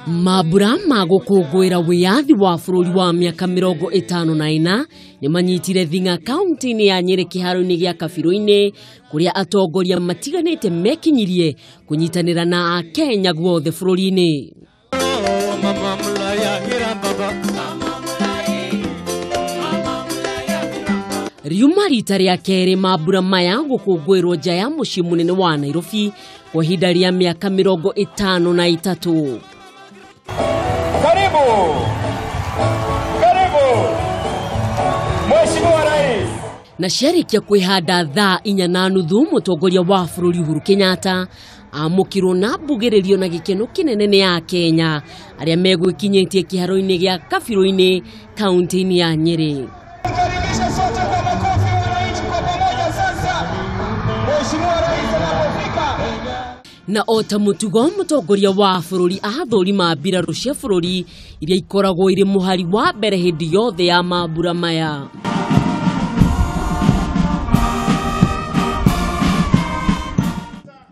Mabura ma gukungwira wiyathi wa bururi wa miaka 54 ni manyitire thinga kaunti-ini ya Nyeri kiharo-ini gia Kabiru-ini kuria atongoria matiganite mekinyirie kunyitanira na Kenya guothe bururi-ini. Riuma rita ria keri mabura maya gukungwirwo nja ya mucii munene wa Nairobi kwa ihinda ria miaka 53. Mheshimiwa Rais. Na ciarikia kwihanda thaa 4:30 mutongoria wa bururi Uhuru Kenyatta amukirwo na mbugiririo na gikeno kinene ni ya Kenya aria megwikinyitie kiharo-ini gia Kabiru-ini kaunti-ini ya Nyeri. Karibisha sote kwa makofi wananchi kwa pamoja sasa. Mheshimiwa Rais anapofika. Na ota mutugo mutongoria wa bururi athurima mbiraru cia bururi iria ikoragwo iri muhari wa mbere hindi yothe ya mabura maya.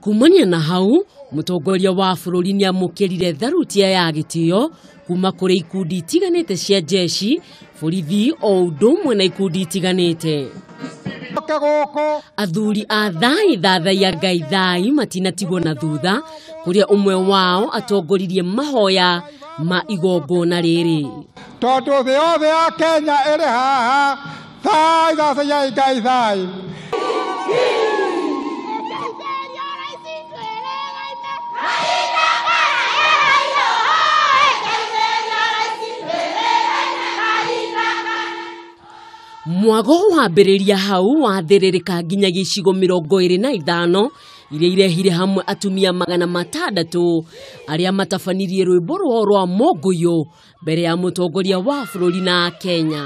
Kumania na hau mutongoria wa bururi ni amukirire tharutia ya gitio kuma kuri ikundi itiganite cia jeshi, borithi o ndumwe na ikundi itiganite. Athuri a thai ya Ngai thai matinatigwo na thutha kuria umwe wao atongoririe mahoya ma igongona riri. Tondu thĩ yothe ya Kenya ĩrĩ haha thai thai ya Ngai thai. Mwago wambĩrĩria hau wathĩrĩrĩka nginya gĩcigo 25 iria irehire hamwe atumia 600 aria matabanirie rwĩmbo rwa Mũngũyũ mbere ya mutongoria wa bururi na Kenya.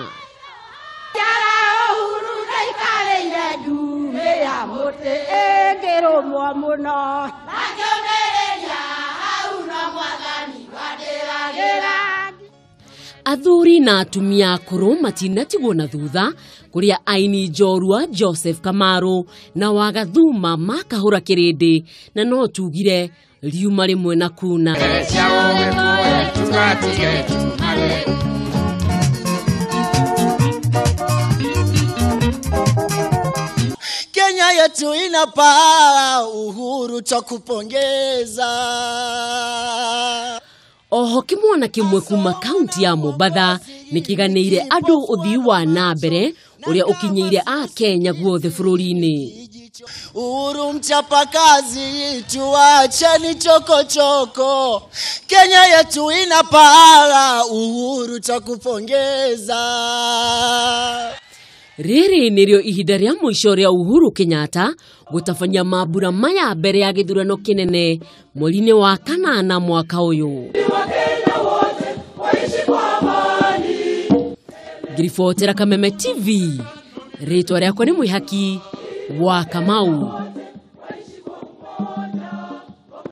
Athuri na atumia akũrũ matinatigwo na thutha kuria aini njorua Joseph Kamaru na Wagathuma makahũra kĩrĩndĩ na no tugire riuma rĩmwe na kuna. Kenya yetu inapaa, Uhuru tukupongeza. Oho kimwana kimwe kuma kaunti ya Mombasa nikiganĩire andu uthii wa na mbere uria ukinyeire a Kenya guothe bururi-ini. Uhuru mchapakazi, tuacheni chokochoko. Kenya yetu inapaa, Uhuru tukupongeza. Riri nirio ihinda ria mwisho ria Uhuru Kenyatta gutafanya mabura maya mbere ya githurano kinene mweri-ini wa kanana mwaka uyu. Ngiribotera Kameme TV, ritwa riakwa ni Mwihaki wa Kamau.